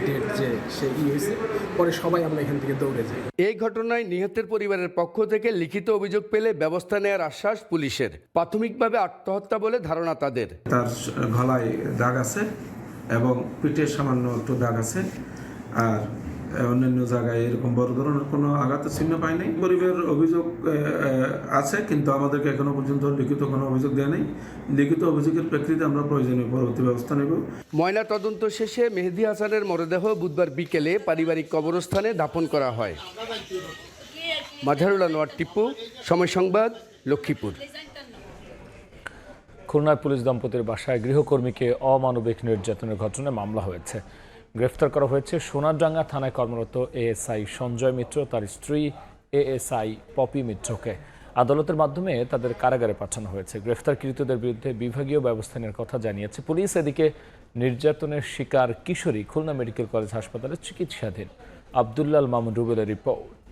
ডেট যে সে হয়েছে, পরে সবাই আমরা এখান থেকে দৌড়ে যাই। এই ঘটনায় নিহতের পরিবারের পক্ষ থেকে লিখিত অভিযোগ পেলে ব্যবস্থা নেওয়ার আশ্বাস পুলিশের। প্রাথমিকভাবে আত্মহত্যা বলে ধারণা তাদের। তার গলায় দাগ আছে এবং পিঠে সামান্য একটু দাগ আছে, আর অন্যান্য জায়গায় এরকম বড় ধরনের কোনো আঘাতের চিহ্ন পাই নাই। পরিবারের অভিযোগ আছে, কিন্তু আমাদেরকে এখনো পর্যন্ত লিখিত কোনো অভিযোগ দেয় নাই। লিখিত অভিযোগের প্রেক্ষিতে আমরা প্রয়োজনীয় পরবর্তী ব্যবস্থা নেব। ময়না তদন্ত শেষে মেহেদি হাসানের মরদেহ বুধবার বিকেলে পারিবারিক কবরস্থানে দাফন করা হয়। মাঝারুল আনোয়ার টিপু, সময় সংবাদ, লক্ষ্মীপুর। খুলনায় পুলিশ দম্পতির বাসায় গৃহকর্মীকে অমানবিক নির্যাতনের ঘটনায় মামলা হয়েছে। গ্রেফতার করা হয়েছে সোনারডাঙ্গা থানায় কর্মরত এএসআই সঞ্জয় মিত্র, তার স্ত্রী এএসআই পপি মিত্রকে। আদালতের মাধ্যমে তাদের কারাগারে পাঠানো হয়েছে। গ্রেফতারকৃতদের বিরুদ্ধে বিভাগীয় ব্যবস্থা নেওয়ার কথা জানিয়েছে পুলিশ। এদিকে নির্যাতনের শিকার কিশোরী খুলনা মেডিকেল কলেজ হাসপাতালে চিকিৎসাধীন। আব্দুল্লাহ আল মামুন রুবেলের রিপোর্ট।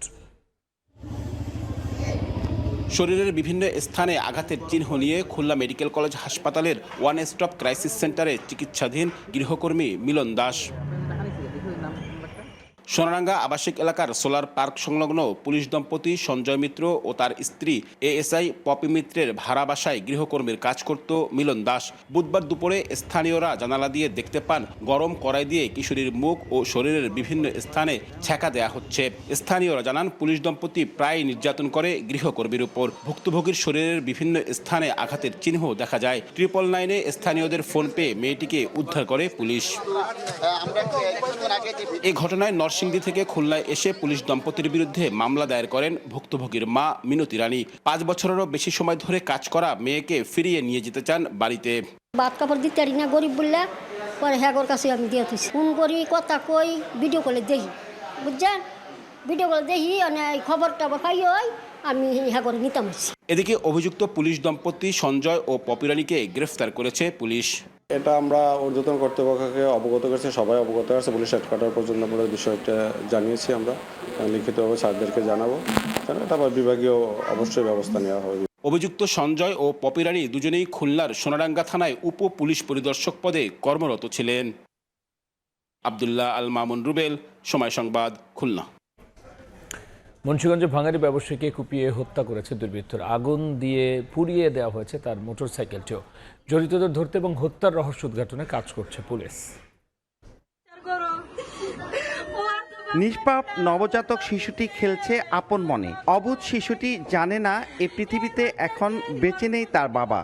শরীরের বিভিন্ন স্থানে আঘাতের চিহ্ন নিয়ে খুলনা মেডিকেল কলেজ হাসপাতালের ওয়ান স্টপ ক্রাইসিস সেন্টারে চিকিৎসাধীন গৃহকর্মী মিলন দাস। সোনারাঙ্গা আবাসিক এলাকার সোলার পার্ক সংলগ্ন পুলিশ দম্পতি সঞ্জয় মিত্র ও তার স্ত্রী এএসআই পপি মিত্রের ভাড়া বাসায় গৃহকর্মীর কাজ করত মিলন দাস। বুধবার দুপুরে স্থানীয়রা জানালা দিয়ে দেখতে পান গরম কড়াই দিয়ে কিশোরীর মুখ ও শরীরের বিভিন্ন স্থানে ছ্যাঁকা দেয়া হচ্ছে। স্থানীয়রা জানান পুলিশ দম্পতি প্রায় নির্যাতন করে গৃহকর্মীর উপর। ভুক্তভোগীর শরীরের বিভিন্ন স্থানে আঘাতের চিহ্ন দেখা যায়। 999-এ স্থানীয়দের ফোন পেয়ে মেয়েটিকে উদ্ধার করে পুলিশ। এই ঘটনায় নরসিংদী থেকে খুলনায় এসে পুলিশ দম্পতির বিরুদ্ধে মামলা দায়ের করেন ভুক্তভোগীর মা মিনতি রানী। 5 বছরেরও বেশি সময় ধরে কাজ করা মেয়েকে ফিরিয়ে নিয়ে যেতে চান বাড়িতে। ভাত কাপড় দিতে পারি না, গরিব বললে পরে হ্যাগর কাছে আমি দিয়ে দিচ্ছি। ফোন করি, কথা কই, ভিডিও কলে দেখি, বুঝছেন, ভিডিও কলে দেখি, খবরটা পাই হয় আমি হ্যাগরে নিতাম। এদিকে অভিযুক্ত পুলিশ দম্পতি সঞ্জয় ও পপি রানীকে গ্রেফতার করেছে পুলিশ। এটা আমরা ঊর্ধ্বতন কর্তৃপক্ষকে অবগত করেছি, সবাই অবগত আছে। পুলিশ হেডকোয়ার্টার পর্যন্ত আমরা বিষয়টা জানিয়েছি, আমরা লিখিতভাবে স্যারদেরকে জানাবো, তারপর বিভাগীয় অবশ্যই ব্যবস্থা নেওয়া হবে। অভিযুক্ত সঞ্জয় ও পপি রানী দুজনেই খুলনার সোনারাঙ্গা থানায় উপ পুলিশ পরিদর্শক পদে কর্মরত ছিলেন। আব্দুল্লাহ আল মামুন রুবেল, সময় সংবাদ, খুলনা। মুন্সিগঞ্জে ভাঙারি ব্যবসায়ীকে কুপিয়ে হত্যা করেছে দুর্বৃত্তরা। আগুন দিয়ে পুড়িয়ে দেওয়া হয়েছে তার মোটরসাইকেলটিও। জড়িতদের ধরতে এবং হত্যার রহস্য উদ্ঘাটনে কাজ করছে পুলিশ। নিষ্পাপ নবজাতক শিশুটি খেলছে আপন মনে। অবুঝ শিশুটি জানে না এ পৃথিবীতে এখন বেঁচে নেই তার বাবা।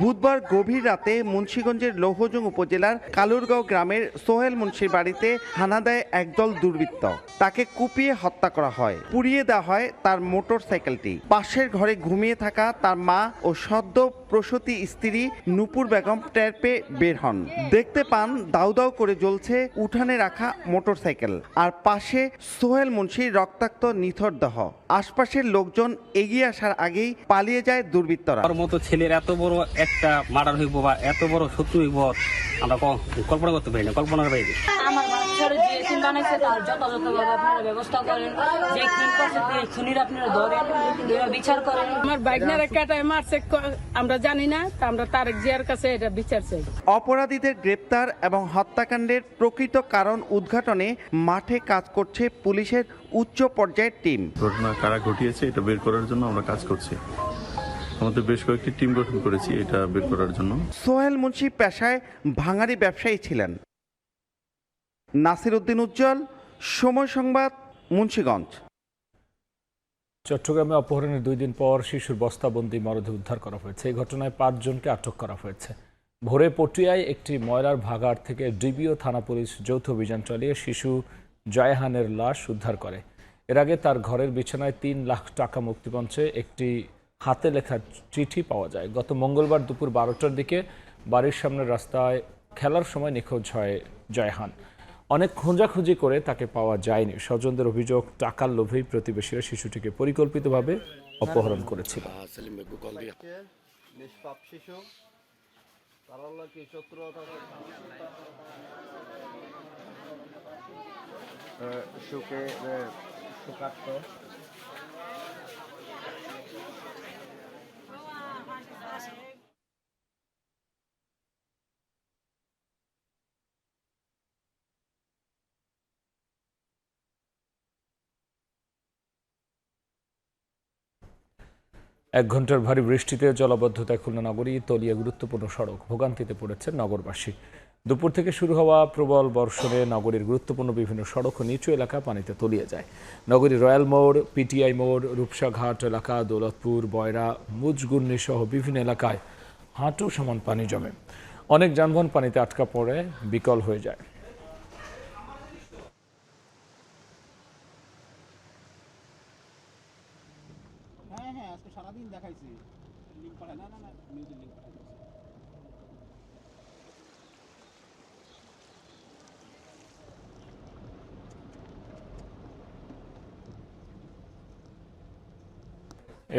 বুধবার গভীর রাতে মুন্সিগঞ্জের লৌহজং উপজেলার কালুরগাঁও গ্রামের সোহেল মুন্সির বাড়িতে হানা দেয় একদল দুর্বৃত্ত। তাকে কুপিয়ে হত্যা করা হয়, পুড়িয়ে দেওয়া হয় তার মোটরসাইকেলটি। পাশের ঘরে ঘুমিয়ে থাকা তার মা ও সদ্য প্রসূতি স্ত্রী নূপুর বেগম টের পেয়ে বের হন। দেখতে পান দাউ দাউ করে জ্বলছে উঠানে রাখা মোটরসাইকেল, আর পাশে সোহেল মুন্সির রক্তাক্ত নিথর দেহ। আশপাশের লোকজন এগিয়ে আসার আগেই পালিয়ে যায় দুর্বৃত্তরা। তার মতো ছেলের এত বড় একটা মার্ডার হইব বা এত বড় শত্রু হইব আমরা কল্পনা করতে পারি না, কল্পনার বাইরে। আমার বাচ্চার যে খুন বানাইছে তার যথাযথভাবে আপনারা ব্যবস্থা করেন, যে খুন করছে খুনির আপনারা ধরেন, বিচার করেন। আমার বাইকনারে কাটায় মারছে আমরা জানি না, আমরা তারেক জিয়ার কাছে এটা বিচার চাই। অপরাধীদের গ্রেপ্তার এবং হত্যাকাণ্ডের প্রকৃত কারণ উদ্ঘাটনে মাঠে কাজ করছে পুলিশের উচ্চ পর্যায়ের টিম। ঘটনা কারা ঘটিয়েছে এটা বের করার জন্য আমরা কাজ করছি। আমাদের বেশ কয়েকটি টিম গঠন করেছি এটা বের করার জন্য। সোহেল মুন্সি পেশায় ভাঙারি ব্যবসায়ী ছিলেন। নাসির উদ্দিন উজ্জ্বল, সময় সংবাদ, মুন্সিগঞ্জ। চট্টগ্রামে অপহরণের 2 দিন পর শিশুর বস্তাবন্দি মরদেহ উদ্ধার করা হয়েছে। এই ঘটনায় 5 জনকে আটক করা হয়েছে। ভোরে পটিয়ায় একটি ময়লার ভাগাড় থেকে ডিবিও থানা পুলিশ যৌথ অভিযান চালিয়ে শিশু জয়হানের লাশ উদ্ধার করে। এর আগে তার ঘরের বিছানায় 3 লাখ টাকা মুক্তিপঞ্চে একটি হাতে লেখা চিঠি পাওয়া যায়। গত মঙ্গলবার দুপুর 12টার দিকে বাড়ির সামনের রাস্তায় খেলার সময় নিখোঁজ হয় জয়হান। অনেক খোঁজাখুঁজি করে তাকে পাওয়া যায়নি। স্বজনদের অভিযোগ, টাকার লোভেই প্রতিবেশীরা শিশুটিকে পরিকল্পিতভাবে অপহরণ করেছিল। এক ঘন্টার ভারী বৃষ্টিতে জলাবদ্ধতায় খুলনা নগরী তলিয়ে গুরুত্বপূর্ণ সড়ক। ভোগান্তিতে পড়েছেন নগরবাসী। দুপুর থেকে শুরু হওয়া প্রবল বর্ষণে নগরীর গুরুত্বপূর্ণ বিভিন্ন সড়ক ও নিচু এলাকা পানিতে তলিয়ে যায়। নগরীর রয়্যাল মোড়, পিটিআই মোড়, রূপসাঘাট এলাকা, দৌলতপুর, বয়রা, মুজগুন্নি সহ বিভিন্ন এলাকায় হাঁটু সমান পানি জমে। অনেক যানবাহন পানিতে আটকা পড়ে বিকল হয়ে যায়। সারাদিন দেখাইছি লিংক পাঠায় না নিউজের লিংক পাঠাই।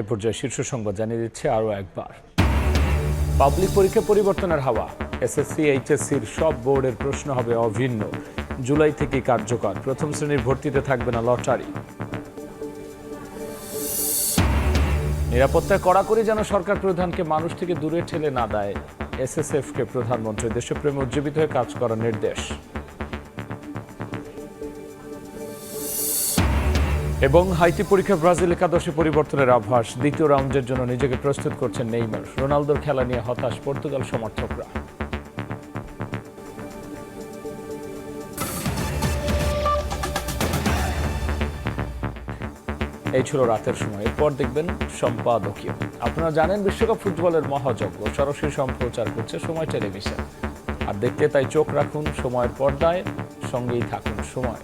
এ পর্যায়ে শীর্ষ সংবাদ জানিয়ে দিচ্ছে আরও একবার। পাবলিক পরীক্ষা পরিবর্তনের হাওয়া। এসএসসি এইচএসসির সব বোর্ডের প্রশ্ন হবে অভিন্ন। জুলাই থেকে কার্যকর। প্রথম শ্রেণীর ভর্তিতে থাকবে না লটারি। নিরাপত্তায় কড়াকড়ি যেন সরকার প্রধানকে মানুষ থেকে দূরে ঠেলে না দেয়, এসএসএফকে প্রধানমন্ত্রী দেশপ্রেমে উজ্জীবিত হয়ে কাজ করার নির্দেশ। এবং হাইতি পরীক্ষা ব্রাজিল একাদশে পরিবর্তনের আভাস। দ্বিতীয় রাউন্ডের জন্য নিজেকে প্রস্তুত করছেন নেইমার। রোনালদোর খেলা নিয়ে হতাশ পর্তুগাল সমর্থকরা। এই ছিল রাতের সময়। এরপর দেখবেন সম্পাদকীয়। আপনারা জানেন বিশ্বকাপ ফুটবলের মহাযজ্ঞ সরাসরি সম্প্রচার করছে সময় টেলিভিশন। আর দেখতে তাই চোখ রাখুন সময়ের পর্দায়, সঙ্গেই থাকুন সময়।